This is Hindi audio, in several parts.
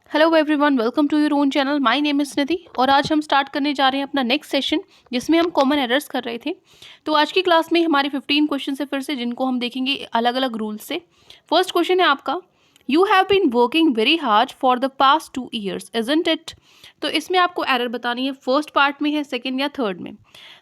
Hello everyone, welcome to your own channel. My name is Nidhi और आज हम स्टार्ट करने जा रहे हैं अपना नेक्स्ट सेशन जिसमें हम कॉमन एरर्स कर रहे थे। तो आज की क्लास में हमारे 15 क्वेश्चन है फिर से, जिनको हम देखेंगे अलग अलग रूल से। फर्स्ट क्वेश्चन है आपका, you have been working very hard for the past 2 years isn't it. तो इसमें आपको एरर बतानी है, फर्स्ट पार्ट में है, सेकेंड या थर्ड में।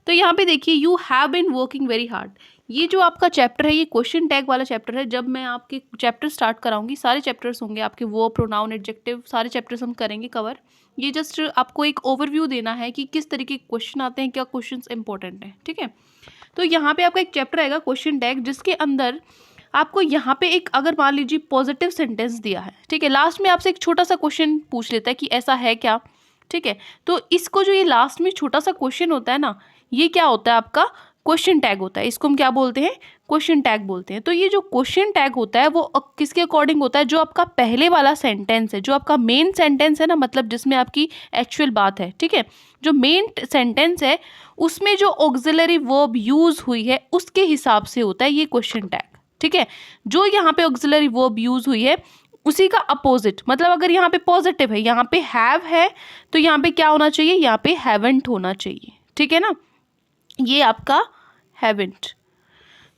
तो यहाँ पे देखिए, you have been working very hard, ये जो आपका चैप्टर है ये क्वेश्चन टैग वाला चैप्टर है। जब मैं आपके चैप्टर स्टार्ट कराऊंगी, सारे चैप्टर्स होंगे आपके, वो प्रोनाउन एडजेक्टिव सारे चैप्टर्स हम करेंगे कवर। ये जस्ट आपको एक ओवरव्यू देना है कि किस तरीके के क्वेश्चन आते हैं, क्या क्वेश्चंस इंपॉर्टेंट हैं, ठीक है। तो यहाँ पे आपका एक चैप्टर आएगा क्वेश्चन टैग, जिसके अंदर आपको यहाँ पे एक, अगर मान लीजिए पॉजिटिव सेंटेंस दिया है, ठीक है, लास्ट में आपसे एक छोटा सा क्वेश्चन पूछ लेता है कि ऐसा है क्या, ठीक है। तो इसको जो ये लास्ट में छोटा सा क्वेश्चन होता है ना, ये क्या होता है आपका क्वेश्चन टैग होता है। इसको हम क्या बोलते हैं, क्वेश्चन टैग बोलते हैं। तो ये जो क्वेश्चन टैग होता है वो किसके अकॉर्डिंग होता है, जो आपका पहले वाला सेंटेंस है, जो आपका मेन सेंटेंस है ना, मतलब जिसमें आपकी एक्चुअल बात है, ठीक है, जो मेन सेंटेंस है उसमें जो ऑक्सिलरी वर्ब यूज हुई है उसके हिसाब से होता है ये क्वेश्चन टैग, ठीक है। जो यहाँ पे ऑक्सिलरी वर्ब यूज हुई है उसी का अपोजिट, मतलब अगर यहाँ पे पॉजिटिव है, यहाँ पे हैव है, तो यहाँ पे क्या होना चाहिए, यहाँ पे हैवंट होना चाहिए, ठीक है ना। ये आपका हैवेंट,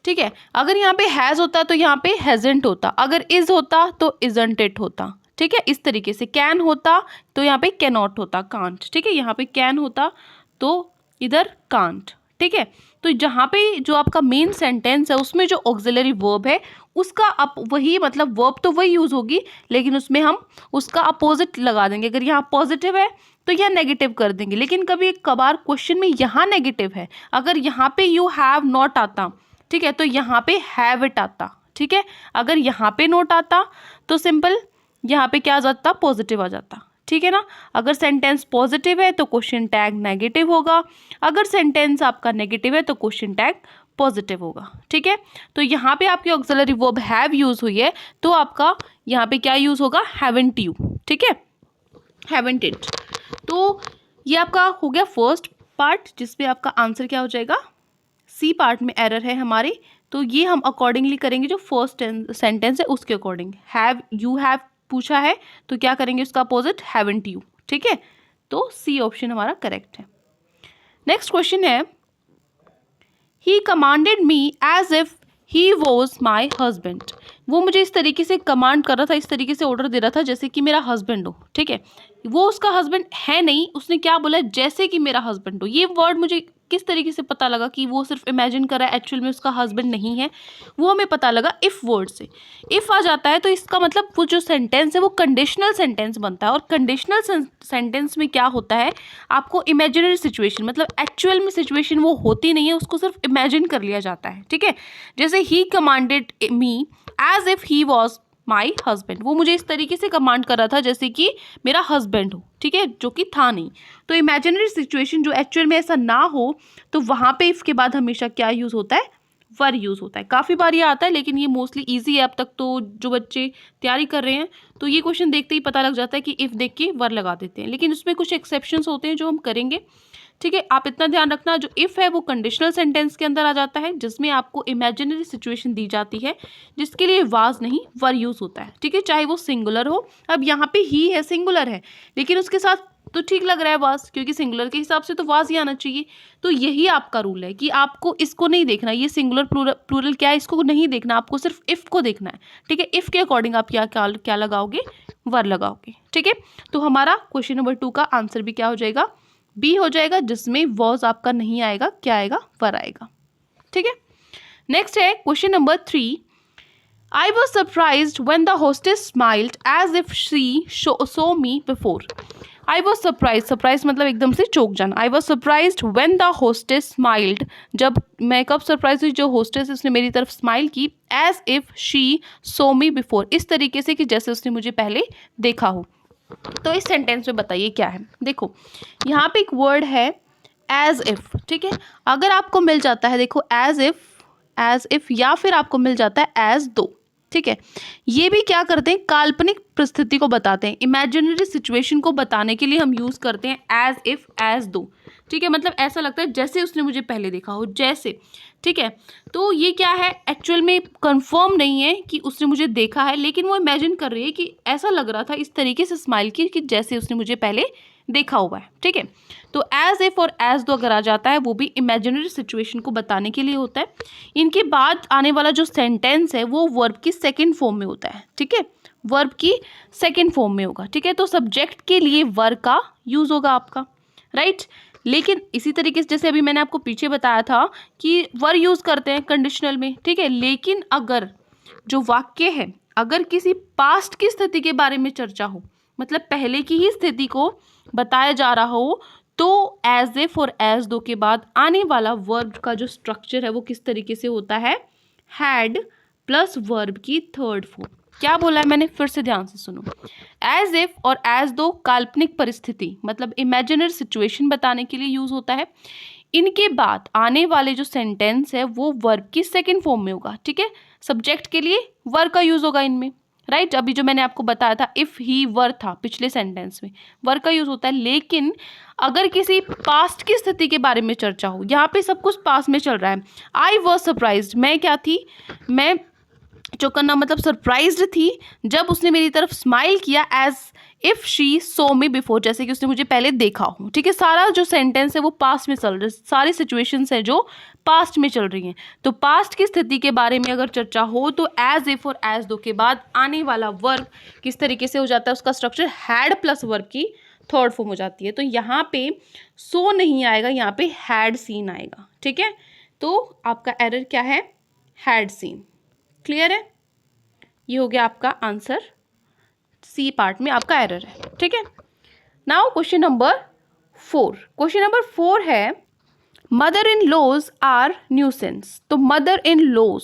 ठीक है। अगर यहाँ पे हैज होता तो यहाँ पे हैजेंट होता, अगर इज होता तो इजंट इट होता, ठीक है। इस तरीके से कैन होता तो यहाँ पे कैन नॉट होता, कांट, ठीक है। यहाँ पे कैन होता तो इधर कांट, ठीक है। तो जहाँ पे जो आपका मेन सेंटेंस है उसमें जो ऑक्सिलरी वर्ब है उसका अप वही, मतलब वर्ब तो वही यूज होगी, लेकिन उसमें हम उसका अपोजिट लगा देंगे। अगर यहाँ पॉजिटिव है तो यह नेगेटिव कर देंगे, लेकिन कभी कभार क्वेश्चन में यहाँ नेगेटिव है, अगर यहाँ पे यू हैव नॉट आता, ठीक है, तो यहाँ पे हैव इट आता, ठीक है। अगर यहाँ पे नोट आता तो सिंपल यहाँ पे क्या आ जाता, पॉजिटिव आ जाता, ठीक है ना। अगर सेंटेंस पॉजिटिव है तो क्वेश्चन टैग नेगेटिव होगा, अगर सेंटेंस आपका नेगेटिव है तो क्वेश्चन टैग पॉजिटिव होगा, ठीक है। तो यहाँ पे आपकी ऑक्सिलरी वर्ब हैव यूज हुई है तो आपका यहाँ पे क्या यूज होगा, हैवंट यू, ठीक है, हैवंट इट। तो ये आपका हो गया फर्स्ट पार्ट, जिसपे आपका आंसर क्या हो जाएगा, सी पार्ट में एरर है हमारी। तो ये हम अकॉर्डिंगली करेंगे, जो फर्स्ट सेंटेंस है उसके अकॉर्डिंग। हैव, यू हैव पूछा है तो क्या करेंगे उसका अपोजिट, हैवंट यू, ठीक है। तो सी ऑप्शन हमारा करेक्ट है। नेक्स्ट क्वेश्चन है, he commanded me as if he was my husband. वो मुझे इस तरीके से कमांड कर रहा था, इस तरीके से ऑर्डर दे रहा था जैसे कि मेरा हस्बैंड हो, ठीक है। वो उसका हस्बैंड है नहीं, उसने क्या बोला, जैसे कि मेरा हस्बैंड हो। ये वर्ड मुझे किस तरीके से पता लगा कि वो सिर्फ इमेजिन कर रहा है, एक्चुअल में उसका हस्बैंड नहीं है, वो हमें पता लगा इफ़ वर्ड से। इफ़ आ जाता है तो इसका मतलब वो जो सेंटेंस है वो कंडीशनल सेंटेंस बनता है, और कंडीशनल सेंटेंस में क्या होता है, आपको इमेजिनरी सिचुएशन, मतलब एक्चुअल में सिचुएशन वो होती नहीं है, उसको सिर्फ इमेजिन कर लिया जाता है, ठीक है। जैसे he commanded me as if he was my husband, वो मुझे इस तरीके से कमांड कर रहा था जैसे कि मेरा हस्बैंड हो, ठीक है, जो कि था नहीं। तो इमेजिनरी सिचुएशन जो एक्चुअल में ऐसा ना हो, तो वहाँ पे इफ के बाद हमेशा क्या यूज़ होता है, वर यूज़ होता है। काफ़ी बार ये आता है, लेकिन ये मोस्टली ईजी है अब तक। तो जो बच्चे तैयारी कर रहे हैं तो ये क्वेश्चन देखते ही पता लग जाता है कि इफ़ देख के वर लगा देते हैं, लेकिन उसमें कुछ एक्सेप्शंस होते हैं जो हम करेंगे, ठीक है। आप इतना ध्यान रखना, जो इफ़ है वो कंडीशनल सेंटेंस के अंदर आ जाता है, जिसमें आपको इमेजिनरी सिचुएशन दी जाती है, जिसके लिए वाज नहीं वर यूज़ होता है, ठीक है, चाहे वो सिंगुलर हो। अब यहाँ पे ही है, सिंगुलर है, लेकिन उसके साथ तो ठीक लग रहा है वाज, क्योंकि सिंगुलर के हिसाब से तो वाज ही आना चाहिए। तो यही आपका रूल है कि आपको इसको नहीं देखना, ये सिंगुलर प्लूरल क्या है इसको नहीं देखना, आपको सिर्फ इफ़ को देखना है, ठीक है। इफ़ के अकॉर्डिंग आप क्या लगाओगे, वर लगाओगे, ठीक है। तो हमारा क्वेश्चन नंबर 2 का आंसर भी क्या हो जाएगा, बी हो जाएगा, जिसमें वॉज आपका नहीं आएगा, क्या आएगा, वर आएगा, ठीक है। नेक्स्ट है question number 3, I was surprised when the hostess smiled as if she saw me before. I was surprise मतलब एकदम से चौंक जाना। I was surprised when the hostess smiled, जब मैं कब सरप्राइज हुई, जो होस्टेस उसने मेरी तरफ स्माइल की, as if she saw me before, इस तरीके से कि जैसे उसने मुझे पहले देखा हो। तो इस सेंटेंस में बताइए क्या है। देखो यहाँ पे एक वर्ड है एज इफ, ठीक है। अगर आपको मिल जाता है, देखो एज इफ या फिर आपको मिल जाता है एज दो, ठीक है, ये भी क्या करते हैं, काल्पनिक परिस्थिति को बताते हैं, इमेजिनरी सिचुएशन को बताने के लिए हम यूज करते हैं एज इफ, एज दो। ठीक है, मतलब ऐसा लगता है जैसे उसने मुझे पहले देखा हो, जैसे। ठीक है, तो ये क्या है, एक्चुअल में कंफर्म नहीं है कि उसने मुझे देखा है, लेकिन वो इमेजिन कर रही है कि ऐसा लग रहा था इस तरीके से स्माइल की कि जैसे उसने मुझे पहले देखा हुआ है। ठीक है, तो एज इफ और एज दो अगर आ जाता है वो भी इमेजिनरी सिचुएशन को बताने के लिए होता है। इनके बाद आने वाला जो सेंटेंस है वो वर्ब की सेकंड फॉर्म में होता है। ठीक है, वर्ब की सेकंड फॉर्म में होगा। ठीक है, तो सब्जेक्ट के लिए वर्ब का यूज होगा आपका, राइट। लेकिन इसी तरीके से जैसे अभी मैंने आपको पीछे बताया था कि वर्ब यूज करते हैं कंडीशनल में। ठीक है, लेकिन अगर जो वाक्य है, अगर किसी पास्ट की स्थिति के बारे में चर्चा हो, मतलब पहले की ही स्थिति को बताया जा रहा हो, तो एज इफ और एज दो के बाद आने वाला वर्ब का जो स्ट्रक्चर है वो किस तरीके से होता है, हैड प्लस वर्ब की थर्ड फॉर्म। क्या बोला है मैंने, फिर से ध्यान से सुनो। एज इफ और एज दो काल्पनिक परिस्थिति मतलब इमेजिनरी सिचुएशन बताने के लिए यूज होता है। इनके बाद आने वाले जो सेंटेंस है वो वर्ब की सेकंड फॉर्म में होगा। ठीक है, सब्जेक्ट के लिए वर्ब का यूज होगा इनमें, राइट। अभी जो मैंने आपको बताया था इफ ही वर था, पिछले सेंटेंस में वर्ब का यूज होता है। लेकिन अगर किसी पास्ट की स्थिति के बारे में चर्चा हो, यहाँ पे सब कुछ पास्ट में चल रहा है। आई वॉज सरप्राइज्ड, मैं क्या थी, मैं चौकन्ना मतलब सरप्राइज्ड थी जब उसने मेरी तरफ स्माइल किया, as if she saw me before, जैसे कि उसने मुझे पहले देखा हो। ठीक है, सारा जो सेंटेंस है वो पास्ट में चल रहा है, सारी सिचुएशंस है जो पास्ट में चल रही हैं। तो पास्ट की स्थिति के बारे में अगर चर्चा हो तो एज इफ और एज दो के बाद आने वाला वर्ब किस तरीके से हो जाता है, उसका स्ट्रक्चर हैड प्लस वर्ब की थर्ड फॉर्म हो जाती है। तो यहाँ पे सो नहीं आएगा, यहाँ पे हैड सीन आएगा। ठीक है, तो आपका एरर क्या है, हैड सीन। क्लियर है, ये हो गया आपका आंसर, सी पार्ट में आपका एरर है। ठीक है, now question number 4। Question number 4 है mother in laws are nuisance. तो मदर इन लॉज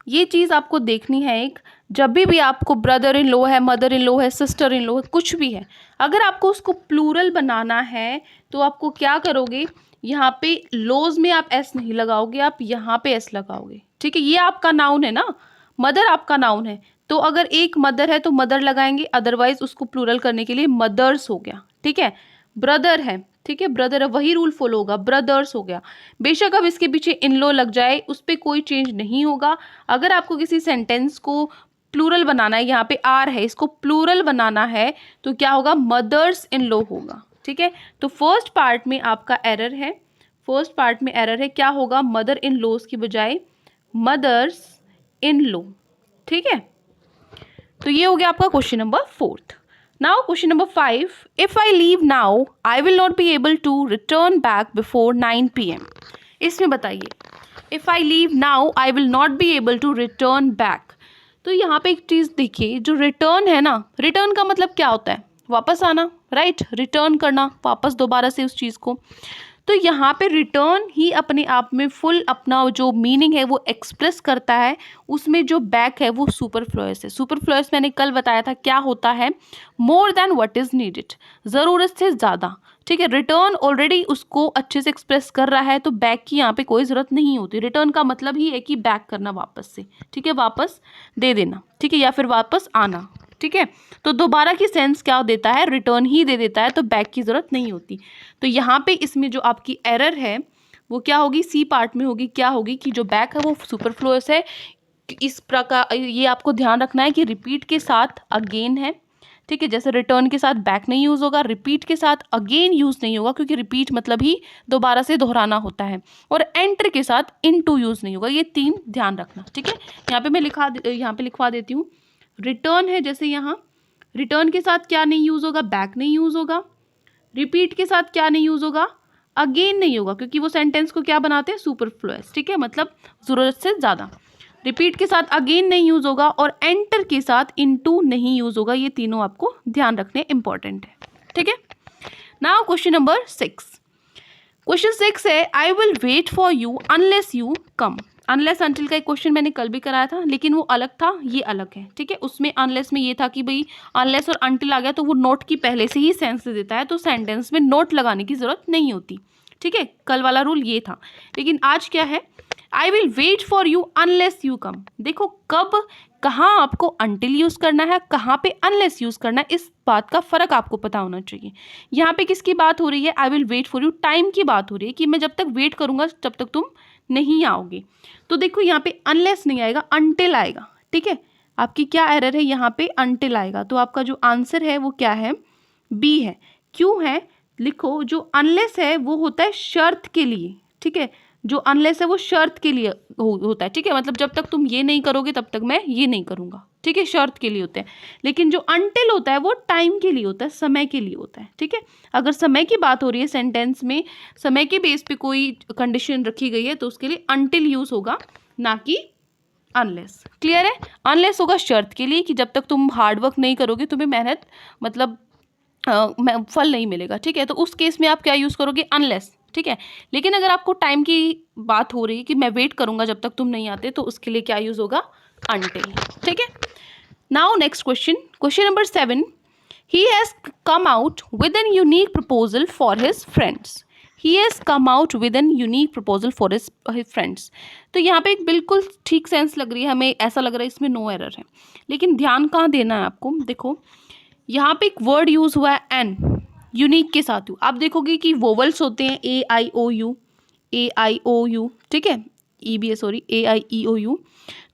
ये चीज़ आपको देखनी है। एक जब भी आपको ब्रदर इन लॉ है, मदर इन लॉ है, सिस्टर इन लॉ है, कुछ भी है, अगर आपको उसको प्लूरल बनाना है तो आपको क्या करोगे, यहाँ पे लॉज में आप एस नहीं लगाओगे, आप यहाँ पे एस लगाओगे। ठीक है, ये आपका नाउन है ना, मदर आपका नाउन है, तो अगर एक मदर है तो मदर लगाएंगे, अदरवाइज उसको प्लूरल करने के लिए मदर्स हो गया। ठीक है, ब्रदर है, ठीक है, ब्रदर है, वही रूल फॉलो होगा, ब्रदर्स हो गया। बेशक अब इसके पीछे इन लॉ लग जाए, उस पर कोई चेंज नहीं होगा। अगर आपको किसी सेंटेंस को प्लूरल बनाना है, यहाँ पे आर है, इसको प्लूरल बनाना है तो क्या होगा, मदर्स इन लॉ होगा। ठीक है, तो फर्स्ट पार्ट में आपका एरर है, फर्स्ट पार्ट में एरर है, क्या होगा, मदर इन लॉज की बजाय मदर्स इन लॉ। ठीक है, तो ये हो गया आपका question number 4। Now question number 5, if I leave now I will not be able to return back before 9 PM। इसमें बताइए, if I leave now I will not be able to return back. तो यहाँ पे एक चीज़ देखिए, जो रिटर्न है ना, रिटर्न का मतलब क्या होता है, वापस आना, राइट, रिटर्न करना वापस दोबारा से उस चीज़ को। तो यहाँ पे रिटर्न ही अपने आप में फुल अपना जो मीनिंग है वो एक्सप्रेस करता है। उसमें जो बैक है वो सुपरफ्लुअस है। सुपरफ्लुअस मैंने कल बताया था क्या होता है, more than what is needed, ज़रूरत से ज़्यादा। ठीक है, रिटर्न ऑलरेडी उसको अच्छे से एक्सप्रेस कर रहा है, तो बैक की यहाँ पे कोई ज़रूरत नहीं होती। रिटर्न का मतलब ही है कि बैक करना वापस से, ठीक है, वापस दे देना, ठीक है, या फिर वापस आना। ठीक है, तो दोबारा की सेंस क्या देता है, रिटर्न ही दे देता है, तो बैक की ज़रूरत नहीं होती। तो यहाँ पे इसमें जो आपकी एरर है वो क्या होगी, सी पार्ट में होगी, क्या होगी कि जो बैक है वो सुपरफ्लुअस है। इस प्रकार ये आपको ध्यान रखना है कि रिपीट के साथ अगेन है। ठीक है, जैसे रिटर्न के साथ बैक नहीं यूज़ होगा, रिपीट के साथ अगेन यूज़ नहीं होगा, क्योंकि रिपीट मतलब ही दोबारा से दोहराना होता है। और एंटर के साथ इनटू यूज़ नहीं होगा, ये 3 ध्यान रखना। ठीक है, यहाँ पे लिखवा देती हूँ। रिटर्न है, जैसे यहाँ रिटर्न के साथ क्या नहीं यूज़ होगा, बैक नहीं यूज़ होगा। रिपीट के साथ क्या नहीं यूज़ होगा, अगेन नहीं होगा, क्योंकि वो सेंटेंस को क्या बनाते हैं, सुपरफ्लुअस। ठीक है, मतलब ज़रूरत से ज़्यादा। रिपीट के साथ अगेन नहीं यूज़ होगा और एंटर के साथ इनटू नहीं यूज़ होगा। ये तीनों आपको ध्यान रखने इंपॉर्टेंट है। ठीक है, नाउ क्वेश्चन नंबर 6। क्वेश्चन 6 है I will wait for you unless you come. Unless until का एक क्वेश्चन मैंने कल भी कराया था, लेकिन वो अलग था, ये अलग है। ठीक है, उसमें अनलेस में ये था कि भाई अनलेस और अंटिल आ गया तो वो नोट की पहले से ही सेंस दे देता है, तो सेंटेंस में नोट लगाने की ज़रूरत नहीं होती। ठीक है, कल वाला रूल ये था, लेकिन आज क्या है, I will wait for you unless you come. देखो कब कहाँ आपको अनटिल यूज़ करना है, कहाँ पे अनलेस यूज़ करना है, इस बात का फ़र्क आपको पता होना चाहिए। यहाँ पे किसकी बात हो रही है, I will wait for you, time की बात हो रही है कि मैं जब तक वेट करूँगा तब तक तुम नहीं आओगे। तो देखो यहाँ पे अनलेस नहीं आएगा, अनटिल आएगा। ठीक है, आपकी क्या एरर है, यहाँ पे अनटिल आएगा। तो आपका जो आंसर है वो क्या है, बी है। क्यों है, लिखो, जो अनलेस है वो होता है शर्त के लिए। ठीक है, जो अनलेस है वो शर्त के लिए होता है। ठीक है, मतलब जब तक तुम ये नहीं करोगे तब तक मैं ये नहीं करूँगा। ठीक है, शर्त के लिए होता है। लेकिन जो अनटिल होता है वो टाइम के लिए होता है, समय के लिए होता है। ठीक है, अगर समय की बात हो रही है सेंटेंस में, समय के बेस पे कोई कंडीशन रखी गई है तो उसके लिए अनटिल यूज़ होगा, ना कि अनलेस। क्लियर है, अनलेस होगा शर्त के लिए कि जब तक तुम हार्डवर्क नहीं करोगे तुम्हें मेहनत मतलब फल नहीं मिलेगा। ठीक है, तो उस केस में आप क्या यूज़ करोगे, अनलेस। ठीक है, लेकिन अगर आपको टाइम की बात हो रही है कि मैं वेट करूंगा जब तक तुम नहीं आते, तो उसके लिए क्या यूज़ होगा, अनटिल। ठीक है, now next question, question number 7, he has come out with an unique proposal for his friends. He has come out with an unique proposal for his friends. तो यहाँ पे एक बिल्कुल ठीक सेंस लग रही है, हमें ऐसा लग रहा है इसमें नो एरर है, लेकिन ध्यान कहाँ देना है आपको। देखो यहाँ पे एक वर्ड यूज़ हुआ है एन, यूनिक के साथ यू। आप देखोगे कि वोवल्स होते हैं ए आई ओ you, A I O U. ठीक है, E B A sorry, A I E O U.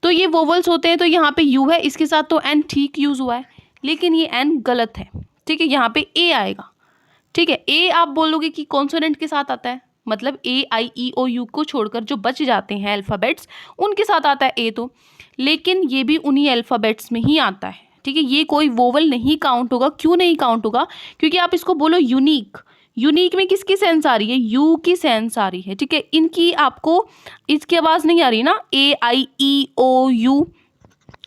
तो ये वोवल्स होते हैं, तो यहाँ पे यू है, इसके साथ तो एन ठीक यूज़ हुआ है, लेकिन ये एन गलत है। ठीक है, यहाँ पे ए आएगा। ठीक है, ए आप बोलोगे कि कॉन्सोनेंट के साथ आता है, मतलब ए आई ई ओ यू को छोड़कर जो बच जाते हैं अल्फ़ाबेट्स उनके साथ आता है ए, तो लेकिन ये भी उन्हीं अल्फ़ाबेट्स में ही आता है। ठीक है, ये कोई वोवल नहीं काउंट होगा। क्यों नहीं काउंट होगा, क्योंकि आप इसको बोलो यूनिक, यूनिक में किसकी सेंस आ रही है, यू की सेंस आ रही है। ठीक है, इनकी आपको इसकी आवाज़ नहीं आ रही ना, ए आई ई ओ यू।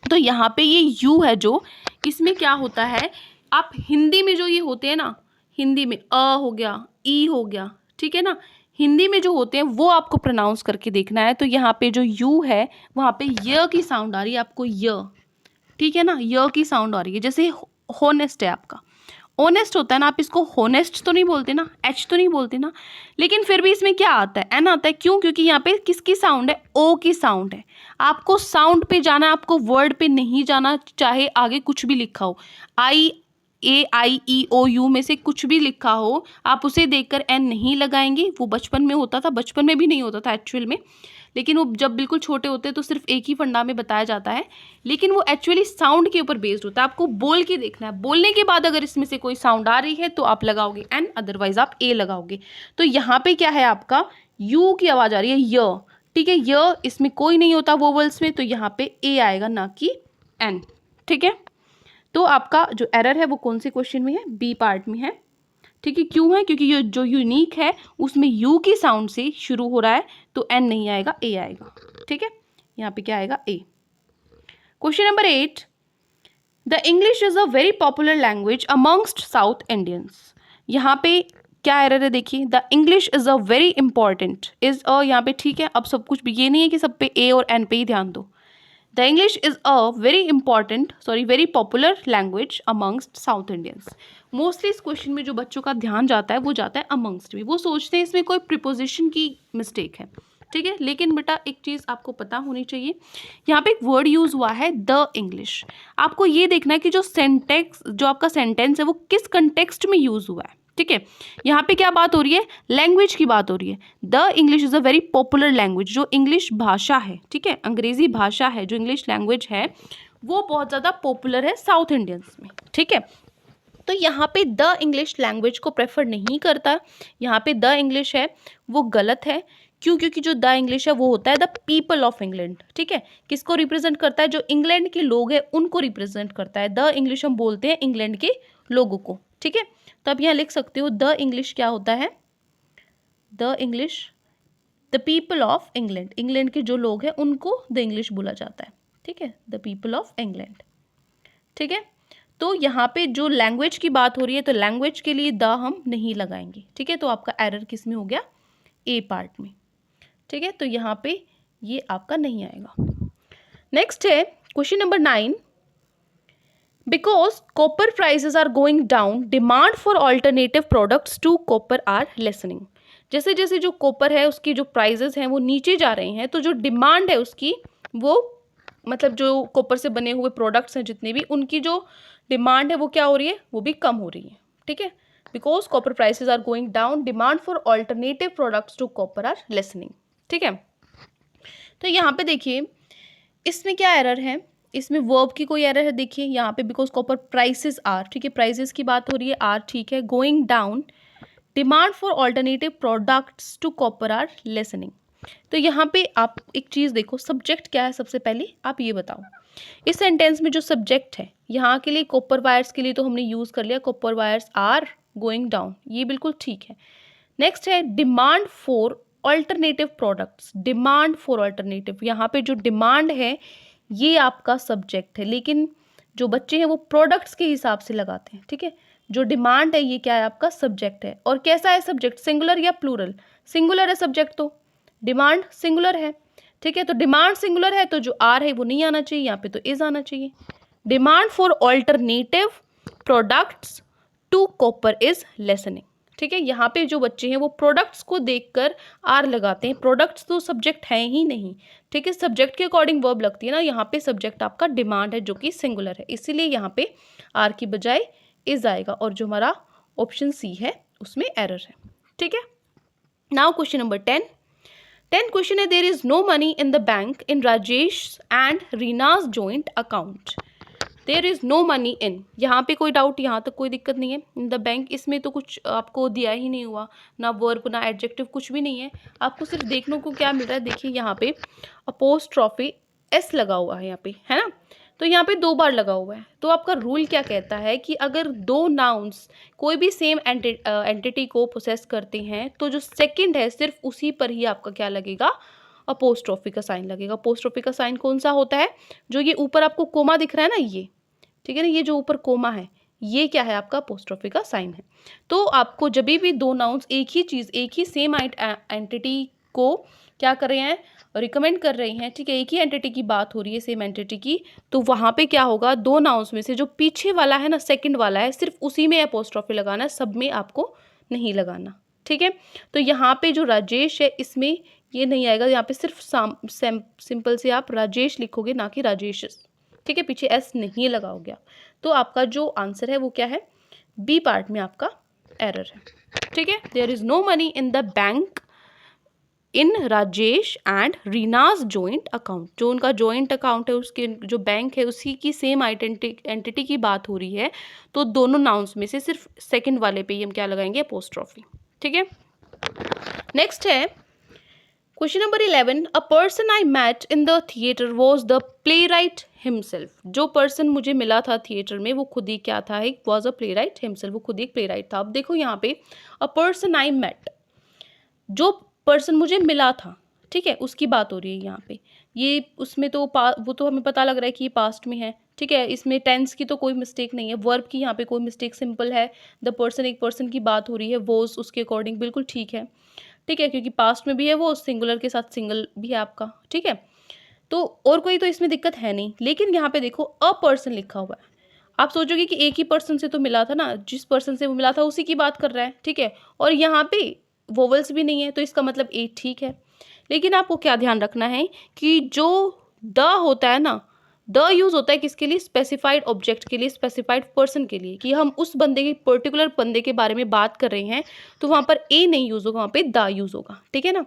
तो यहाँ पे ये यू है जो, इसमें क्या होता है, आप हिंदी में जो ये होते हैं ना, हिंदी में अ हो गया, ई हो गया, ठीक है ना, हिंदी में जो होते हैं वो आपको प्रोनाउंस करके देखना है। तो यहाँ पे जो यू है वहाँ पे य की साउंड आ रही है आपको, य। ठीक है ना, य की साउंड आ रही है। जैसे होनेस्ट है आपका, ऑनेस्ट होता है ना, आप इसको होनेस्ट तो नहीं बोलते ना, एच तो नहीं बोलते ना, लेकिन फिर भी इसमें क्या आता है, एन आता है। क्यों, क्योंकि यहाँ पे किसकी साउंड है, ओ की साउंड है। आपको साउंड पे जाना, आपको वर्ड पे नहीं जाना, चाहे आगे कुछ भी लिखा हो, आई ए आई ई ओ यू में से कुछ भी लिखा हो, आप उसे देखकर एन नहीं लगाएंगे। वो बचपन में होता था, बचपन में भी नहीं होता था एक्चुअल में, लेकिन वो जब बिल्कुल छोटे होते हैं तो सिर्फ एक ही फंडा में बताया जाता है, लेकिन वो एक्चुअली साउंड के ऊपर बेस्ड होता है। आपको बोल के देखना है, बोलने के बाद अगर इसमें से कोई साउंड आ रही है तो आप लगाओगे एन, अदरवाइज आप ए लगाओगे। तो यहाँ पे क्या है, आपका यू की आवाज़ आ रही है, य। ठीक है, य इसमें कोई नहीं होता वोवल्स में, तो यहाँ पे ए आएगा, ना कि एन। ठीक है, तो आपका जो एरर है वो कौन से क्वेश्चन में है, बी पार्ट में है। ठीक है, क्यों है, क्योंकि ये जो यूनिक है उसमें यू की साउंड से शुरू हो रहा है, तो एन नहीं आएगा, ए आएगा। ठीक है, यहाँ पे क्या आएगा, A. Question number 8, the English is a very popular language amongst South Indians. यहाँ पे क्या एरर है, देखिए, the English is a very important, is a यहाँ पे ठीक है। अब सब कुछ भी ये नहीं है कि सब पे ए और एन पे ही ध्यान दो। The English is a very popular language amongst South Indians. Mostly इस क्वेश्चन में जो बच्चों का ध्यान जाता है वो जाता है अमंगस्ट में, वो सोचते हैं इसमें कोई प्रिपोजिशन की मिस्टेक है। ठीक है, लेकिन बेटा एक चीज़ आपको पता होनी चाहिए, यहाँ पे एक वर्ड यूज़ हुआ है द इंग्लिश। आपको ये देखना है कि जो आपका सेंटेंस है वो किस कंटेक्स्ट में यूज़ हुआ है। ठीक है, यहाँ पे क्या बात हो रही है, लैंग्वेज की बात हो रही है। The English is a very popular language, जो इंग्लिश भाषा है, ठीक है, अंग्रेजी भाषा है, जो इंग्लिश लैंग्वेज है वो बहुत ज़्यादा पॉपुलर है साउथ इंडियंस में। ठीक है, तो यहाँ पे द इंग्लिश लैंग्वेज को प्रेफर नहीं करता, यहाँ पे द इंग्लिश है वो गलत है। क्यों, क्योंकि जो द इंग्लिश है वो होता है द पीपल ऑफ इंग्लैंड। ठीक है, किसको रिप्रेजेंट करता है, जो इंग्लैंड के लोग हैं उनको रिप्रेजेंट करता है। द इंग्लिश हम बोलते हैं इंग्लैंड के लोगों को। ठीक है, तो आप यहाँ लिख सकते हो द इंग्लिश क्या होता है, the English, the people of England, England के जो लोग हैं उनको द इंग्लिश बोला जाता है। ठीक है, द पीपल ऑफ इंग्लैंड। ठीक है, तो यहाँ पे जो लैंग्वेज की बात हो रही है तो लैंग्वेज के लिए द हम नहीं लगाएंगे। ठीक है, तो आपका एरर किस में हो गया, ए पार्ट में। ठीक है, तो यहाँ पे ये आपका नहीं आएगा। नेक्स्ट है question number 9, because copper prices are going down, demand for alternative products to copper are lessening. जैसे जैसे जो कॉपर है उसकी जो प्राइजेस हैं वो नीचे जा रहे हैं, तो जो डिमांड है उसकी वो मतलब जो कॉपर से बने हुए प्रोडक्ट्स हैं जितने भी, उनकी जो डिमांड है वो क्या हो रही है, वो भी कम हो रही है, ठीक है। Because copper prices are going down, demand for alternative products to copper are lessening, ठीक है। तो यहाँ पे देखिए इसमें क्या एरर है, इसमें वर्ब की कोई एरर है, देखिए यहाँ पे बिकॉज कॉपर प्राइसेस आर, ठीक है, प्राइसेस की बात हो रही है, आर ठीक है, going down, demand for alternative products to copper are lessening. तो यहाँ पे आप एक चीज़ देखो, सब्जेक्ट क्या है, सबसे पहले आप ये बताओ। इस सेंटेंस में जो सब्जेक्ट है यहाँ के लिए कॉपर वायर्स के लिए तो हमने यूज़ कर लिया, copper wires are going down, ये बिल्कुल ठीक है। नेक्स्ट है demand for alternative products, demand for alternative, यहाँ पे जो डिमांड है ये आपका सब्जेक्ट है, लेकिन जो बच्चे हैं वो प्रोडक्ट्स के हिसाब से लगाते हैं, ठीक है। जो डिमांड है ये क्या है, आपका सब्जेक्ट है। और कैसा है सब्जेक्ट, सिंगुलर या प्लूरल, सिंगुलर है सब्जेक्ट, तो डिमांड सिंगुलर है, ठीक है। तो डिमांड सिंगुलर है तो जो आर है वो नहीं आना चाहिए, यहाँ पे तो इज आना चाहिए। Demand for alternative products to copper is lessening, ठीक है। यहाँ पे जो बच्चे हैं वो प्रोडक्ट्स को देखकर आर लगाते हैं, प्रोडक्ट्स तो सब्जेक्ट है ही नहीं, ठीक है। सब्जेक्ट के अकॉर्डिंग वर्ब लगती है ना, यहाँ पे सब्जेक्ट आपका डिमांड है जो कि सिंगुलर है, इसीलिए यहाँ पे आर की बजाय इज आएगा, और जो हमारा ऑप्शन सी है उसमें एरर है, ठीक है। नाउ क्वेश्चन नंबर 10 क्वेश्चन है, there is no money in the bank in Rajesh and Reena's joint account. There is no money in, यहाँ पे कोई डाउट, यहाँ तक कोई दिक्कत नहीं है। इन द बैंक, इसमें तो कुछ आपको दिया ही नहीं हुआ, ना वर्ब ना एडजेक्टिव, कुछ भी नहीं है। आपको सिर्फ देखने को क्या मिल रहा है, देखिए यहाँ पे अपोस्ट्रॉफी एस लगा हुआ है यहाँ पे, है ना। तो यहाँ पे 2 बार लगा हुआ है। तो आपका रूल क्या कहता है कि अगर 2 नाउन्स कोई भी सेम एंटिटी को पोसेस करते हैं तो जो सेकंड है सिर्फ उसी पर ही आपका क्या लगेगा, अपोस्ट्रॉफी का साइन लगेगा। अपोस्ट्रॉफी का साइन कौन सा होता है, जो ये ऊपर आपको कोमा दिख रहा है ना, ये, ठीक है ना, ये जो ऊपर कोमा है ये क्या है, आपका अपोस्ट्रॉफी का साइन है। तो आपको जब भी 2 नाउन्स एक ही चीज़, एक ही सेम एंटिटी को क्या कर रहे हैं, रिकमेंड कर रहे हैं, ठीक है, एक ही एंटिटी की बात हो रही है, सेम एंटिटी की, तो वहाँ पे क्या होगा, 2 नाउन्स में से जो पीछे वाला है ना, सेकंड वाला है, सिर्फ उसी में अपोस्ट्रॉफी लगाना है, सब में आपको नहीं लगाना, ठीक है। तो यहाँ पे जो राजेश है इसमें ये नहीं आएगा, यहाँ पे सिर्फ सिंपल से आप राजेश लिखोगे, ना कि राजेश, ठीक है, पीछे एस नहीं लगाओगे। तो आपका जो आंसर है वो क्या है, बी पार्ट में आपका एरर है, ठीक है। There is no money in the bank in Rajesh and Reena's joint account, जो उनका जॉइंट अकाउंट है उसके जो बैंक है उसी की सेम एंटिटी की बात हो रही है, तो दोनों नाउन्स में से सिर्फ सेकंड वाले पे ही हम क्या लगाएंगे, अपोस्ट्रॉफी, ठीक है। नेक्स्ट है question number 11, a person I met in the theatre was the playwright himself. जो पर्सन मुझे मिला था थिएटर में वो खुद ही क्या था, एक was a play right himself, वो खुद ही एक प्ले राइट था। अब देखो यहाँ पे अ पर्सन आई मैट, जो पर्सन मुझे मिला था, ठीक है, उसकी बात हो रही है यहाँ पे। ये उसमें तो वो तो हमें पता लग रहा है कि ये पास्ट में है, ठीक है। इसमें टेंस की तो कोई मिस्टेक नहीं है, वर्ब की यहाँ पे कोई मिस्टेक, सिंपल है। द पर्सन, एक पर्सन की बात हो रही है, वॉज उसके अकॉर्डिंग बिल्कुल ठीक है, ठीक है, क्योंकि पास्ट में भी है वो, सिंगुलर के साथ सिंगल भी है आपका, ठीक है। तो और कोई तो इसमें दिक्कत है नहीं, लेकिन यहाँ पे देखो अ पर्सन लिखा हुआ है। आप सोचोगे कि एक ही पर्सन से तो मिला था ना, जिस पर्सन से वो मिला था उसी की बात कर रहा है, ठीक है। और यहाँ पे वोवल्स भी नहीं है, तो इसका मतलब ए ठीक है। लेकिन आपको क्या ध्यान रखना है कि जो द होता है ना, द यूज होता है किसके लिए, स्पेसिफाइड ऑब्जेक्ट के लिए, स्पेसिफाइड पर्सन के लिए, कि हम उस बंदे के पर्टिकुलर बंदे के बारे में बात कर रहे हैं, तो वहाँ पर ए नहीं यूज होगा, वहाँ पे द यूज होगा, ठीक है ना।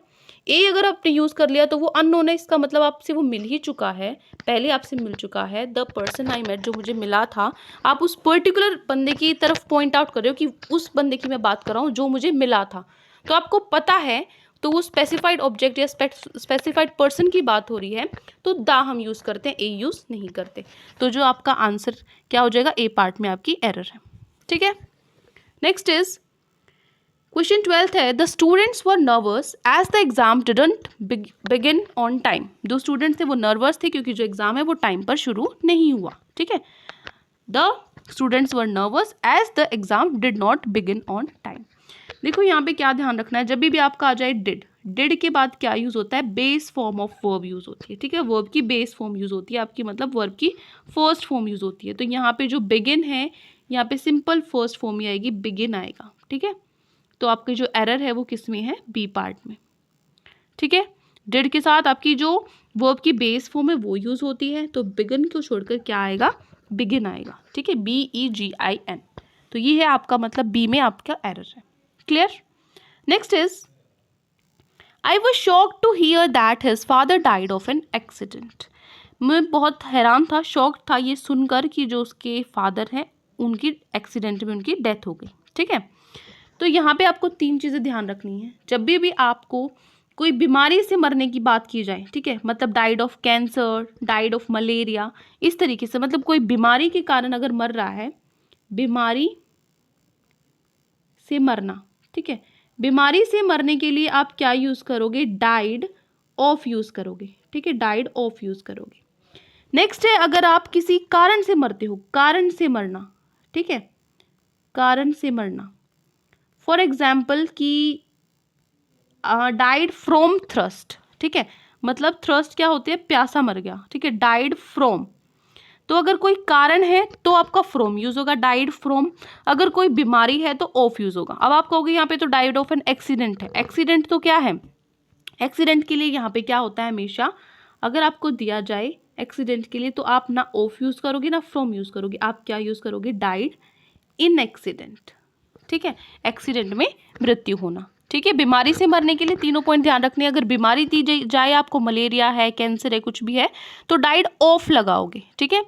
ए अगर आपने यूज कर लिया तो वो अननोन है, इसका मतलब आपसे वो मिल ही चुका है, पहले आपसे मिल चुका है। द पर्सन आई मेट, जो मुझे मिला था, आप उस पर्टिकुलर बंदे की तरफ पॉइंट आउट कर रहे हो कि उस बंदे की मैं बात कर रहा हूँ जो मुझे मिला था, तो आपको पता है, तो वो स्पेसिफाइड ऑब्जेक्ट या स्पेसिफाइड पर्सन की बात हो रही है, तो द हम यूज़ करते हैं, ए यूज़ नहीं करते। तो जो आपका आंसर क्या हो जाएगा, ए पार्ट में आपकी एरर है, ठीक है। नेक्स्ट इज क्वेश्चन 12 है, the students were nervous as the exam didn't begin on time. जो स्टूडेंट्स थे वो नर्वस थे क्योंकि जो एग्जाम है वो टाइम पर शुरू नहीं हुआ, ठीक है। The students were nervous as the exam did not begin on time. देखो यहाँ पे क्या ध्यान रखना है, जब भी आपका आ जाए डिड के बाद क्या यूज होता है, base form of verb use होती है, ठीक है। वर्ब की बेस फॉर्म यूज होती है आपकी, मतलब वर्ब की फर्स्ट फॉर्म यूज होती है। तो यहाँ पे जो बिगिन है, यहाँ पे सिंपल फर्स्ट फॉर्म ही आएगी, बिगिन आएगा, ठीक है। तो आपकी जो एरर है वो किस में है, बी पार्ट में, ठीक है। डिड के साथ आपकी जो वर्ब की बेस फॉर्म है वो यूज होती है, तो बिगिन को छोड़कर क्या आएगा, बिगिन आएगा, ठीक है, BEGIN। तो ये है आपका मतलब बी में आपका एरर है। Clear. Next is I was shocked to hear that his father died of an accident. मैं बहुत हैरान था, शॉक था ये सुनकर कि जो उसके फादर हैं उनकी एक्सीडेंट में उनकी डेथ हो गई। ठीक है, तो यहाँ पे आपको 3 चीज़ें ध्यान रखनी है जब भी आपको कोई बीमारी से मरने की बात की जाए। ठीक है, मतलब died of cancer, died of malaria, इस तरीके से, मतलब कोई बीमारी के कारण अगर मर रहा है, बीमारी से मरना। ठीक है, बीमारी से मरने के लिए आप क्या यूज़ करोगे, डाइड ऑफ यूज़ करोगे। ठीक है, डाइड ऑफ यूज़ करोगे। नेक्स्ट है अगर आप किसी कारण से मरते हो, कारण से मरना। ठीक है, कारण से मरना, फॉर एग्जाम्पल कि डाइड फ्रॉम थ्रस्ट। ठीक है, मतलब थ्रस्ट क्या होती है, प्यासा मर गया। ठीक है, डाइड फ्रॉम, तो अगर कोई कारण है तो आपका फ्रॉम यूज होगा, डाइड फ्रॉम। अगर कोई बीमारी है तो ऑफ यूज होगा। अब आप कहोगे यहाँ पे तो डाइड ऑफ एन एक्सीडेंट है, एक्सीडेंट तो क्या है, एक्सीडेंट के लिए यहाँ पे क्या होता है, हमेशा अगर आपको दिया जाए एक्सीडेंट के लिए तो आप ना ऑफ यूज करोगे ना फ्रॉम यूज करोगे, आप क्या यूज करोगे, डाइड इन एक्सीडेंट। ठीक है, एक्सीडेंट में मृत्यु होना। ठीक है, बीमारी से मरने के लिए 3 पॉइंट ध्यान रखने। अगर बीमारी दी जाए आपको, मलेरिया है, कैंसर है, कुछ भी है, तो डाइड ऑफ लगाओगे। ठीक है,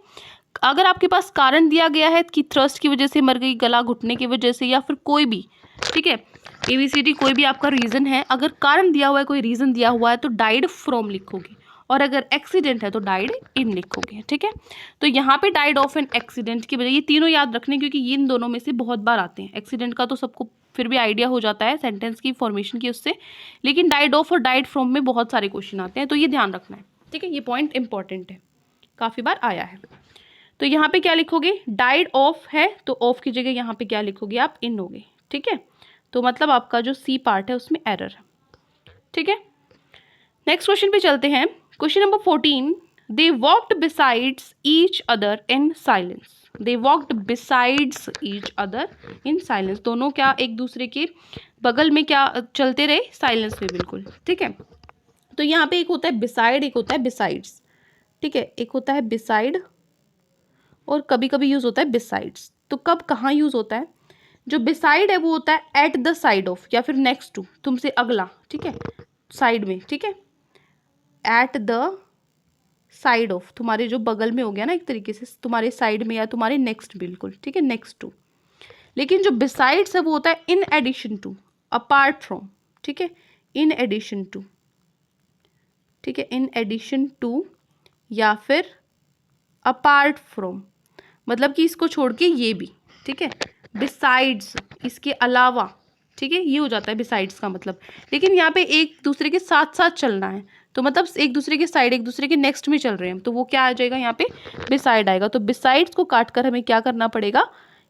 अगर आपके पास कारण दिया गया है कि थ्रस्ट की वजह से मर गई, गला घुटने की वजह से, या फिर कोई भी, ठीक है, ABCD कोई भी आपका रीज़न है, अगर कारण दिया हुआ है, कोई रीज़न दिया हुआ है, तो डाइड फ्रॉम लिखोगे, और अगर एक्सीडेंट है तो डाइड इन लिखोगे। ठीक है, तो यहाँ पे डाइड ऑफ एन एक्सीडेंट की वजह, ये तीनों याद रखने क्योंकि ये इन दोनों में से बहुत बार आते हैं। एक्सीडेंट का तो सबको फिर भी आइडिया हो जाता है सेंटेंस की फॉर्मेशन की उससे, लेकिन डाइड ऑफ और डाइड फ्रॉम में बहुत सारे क्वेश्चन आते हैं, तो ये ध्यान रखना है। ठीक है, ये पॉइंट इंपॉर्टेंट है, काफ़ी बार आया है। तो यहाँ पे क्या लिखोगे, डाइड ऑफ है तो ऑफ की जगह यहाँ पे क्या लिखोगे आप, इन लोगे। ठीक है, तो मतलब आपका जो सी पार्ट है उसमें एरर है। ठीक है, नेक्स्ट क्वेश्चन पे चलते हैं। Question number 14, they walked besides each other in silence. They walked besides each other in silence, दोनों क्या एक दूसरे के बगल में क्या चलते रहे, साइलेंस में, बिल्कुल। ठीक है, तो यहाँ पे एक होता है बिसाइड, एक होता है बिसाइड्स। ठीक है, एक होता है बिसाइड और कभी कभी यूज होता है बिसाइड्स। तो कब कहाँ यूज होता है, जो बिसाइड है वो होता है एट द साइड ऑफ, या फिर नेक्स्ट टू, तुमसे अगला। ठीक है, साइड में। ठीक है, एट द साइड ऑफ, तुम्हारे जो बगल में हो गया ना, एक तरीके से तुम्हारे साइड में या तुम्हारे नेक्स्ट, बिल्कुल। ठीक है, नेक्स्ट टू। लेकिन जो बिसाइड्स है वो होता है in addition to, apart from. ठीक है, इन एडिशन टू। ठीक है, इन एडिशन टू या फिर अपार्ट फ्रॉम, मतलब कि इसको छोड़ के ये भी। ठीक है, बिसाइड्स, इसके अलावा। ठीक है, ये हो जाता है बिसाइड्स का मतलब। लेकिन यहाँ पे एक दूसरे के साथ साथ चलना है, तो मतलब एक दूसरे के साइड, एक दूसरे के नेक्स्ट में चल रहे हैं, तो वो क्या आ जाएगा, यहाँ पे बिसाइड आएगा। तो बिसाइड्स को काट कर हमें क्या करना पड़ेगा,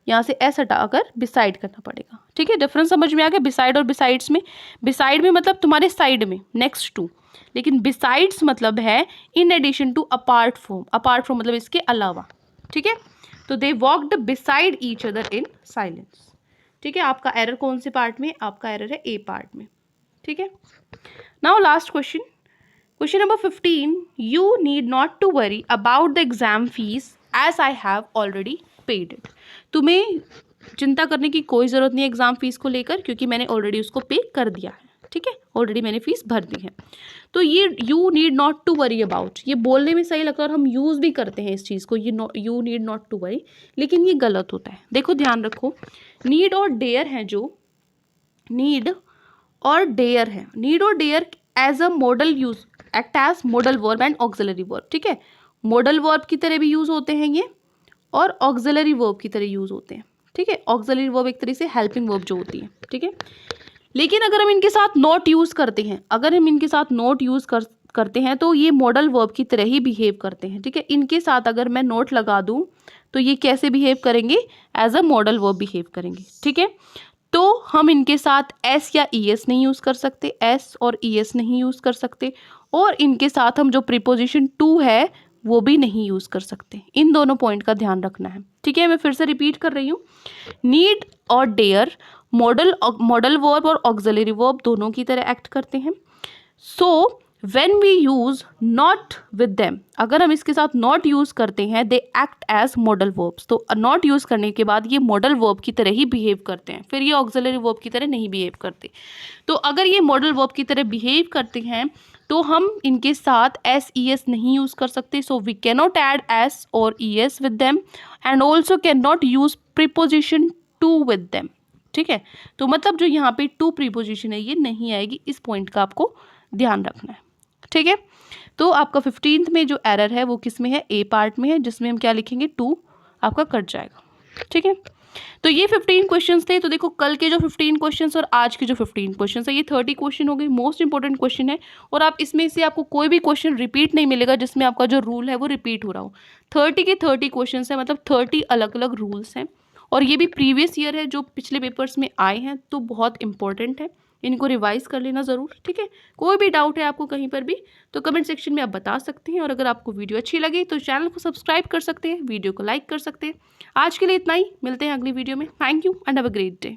यहाँ से एस हटाकर बिसाइड करना पड़ेगा। ठीक है, डिफरेंस समझ में आ गया बिसाइड और बिसाइड्स में। बिसाइड में मतलब तुम्हारे साइड में, नेक्स्ट टू, लेकिन बिसाइड्स मतलब है in addition to, apart from. Apart from मतलब इसके अलावा। ठीक है, तो they walked beside each other in silence. ठीक है, आपका एरर कौन से पार्ट में, आपका एरर है ए पार्ट में। ठीक है, now last question, question number 15, you need not to worry about the exam fees as I have already paid it. तुम्हें चिंता करने की कोई ज़रूरत नहीं है एग्जाम फीस को लेकर, क्योंकि मैंने ऑलरेडी उसको पे कर दिया है। ठीक है, ऑलरेडी मैंने फीस भर दी है। तो ये you need not to worry about, ये बोलने में सही लगता है और हम यूज़ भी करते हैं इस चीज़ को, ये you need not to worry, लेकिन ये गलत होता है। देखो ध्यान रखो, नीड और डेयर है, जो नीड और डेयर है, नीड और dare as a modal use, act as modal verb and auxiliary verb. ठीक है, मॉडल वर्ब की तरह भी यूज होते हैं ये, और ऑक्सिलरी वर्ब की तरह यूज होते हैं। ठीक है, ऑक्सिलरी वर्ब एक तरह से हेल्पिंग वर्ब जो होती है। ठीक है, लेकिन अगर हम इनके साथ नॉट यूज करते हैं, अगर हम इनके साथ नॉट यूज करते हैं तो ये मॉडल वर्ब की तरह ही बिहेव करते हैं। ठीक है, इनके साथ अगर मैं नोट लगा दूं तो ये कैसे बिहेव करेंगे, as a modal verb behave करेंगे। ठीक है, तो हम इनके साथ एस या ईएस नहीं यूज कर सकते, एस और ईएस नहीं यूज कर सकते, और इनके साथ हम जो प्रीपोजिशन टू है वो भी नहीं यूज कर सकते। इन दोनों पॉइंट का ध्यान रखना है। ठीक है, मैं फिर से रिपीट कर रही हूँ, नीड और डेयर मॉडल वर्ब और ऑक्सिलरी वर्ब दोनों की तरह एक्ट करते हैं। So when we use not with them, अगर हम इसके साथ नॉट यूज करते हैं, they act as modal verbs, तो नॉट यूज करने के बाद ये मॉडल वर्ब की तरह ही बिहेव करते हैं, फिर ये ऑक्सिलरी वर्ब की तरह नहीं बिहेव करते। तो अगर ये मॉडल वर्ब की तरह बिहेव करते हैं तो हम इनके साथ एस ई एस नहीं यूज कर सकते, so we can not add S और E S with them and also can not use preposition to with them. ठीक है, तो मतलब जो यहाँ पे टू प्रीपोजिशन है ये नहीं आएगी, इस पॉइंट का आपको ध्यान रखना है। ठीक है, तो आपका 15th में जो एरर है वो किस में है, ए पार्ट में है, जिसमें हम क्या लिखेंगे, टू आपका कट जाएगा। ठीक है, तो ये 15 क्वेश्चंस थे। तो देखो कल के जो 15 क्वेश्चंस और आज के जो 15 क्वेश्चंस है, ये 30 क्वेश्चन हो गए, मोस्ट इंपॉर्टेंट क्वेश्चन है, और आप इसमें से आपको कोई भी क्वेश्चन रिपीट नहीं मिलेगा जिसमें आपका जो रूल है वो रिपीट हो रहा हो। 30 के 30 क्वेश्चन है, मतलब 30 अलग अलग रूल्स हैं, और ये भी प्रीवियस ईयर है जो पिछले पेपर्स में आए हैं, तो बहुत इंपॉर्टेंट है, इनको रिवाइज कर लेना ज़रूर। ठीक है, कोई भी डाउट है आपको कहीं पर भी तो कमेंट सेक्शन में आप बता सकते हैं, और अगर आपको वीडियो अच्छी लगी तो चैनल को सब्सक्राइब कर सकते हैं, वीडियो को लाइक कर सकते हैं। आज के लिए इतना ही, मिलते हैं अगली वीडियो में। Thank you and have a great day.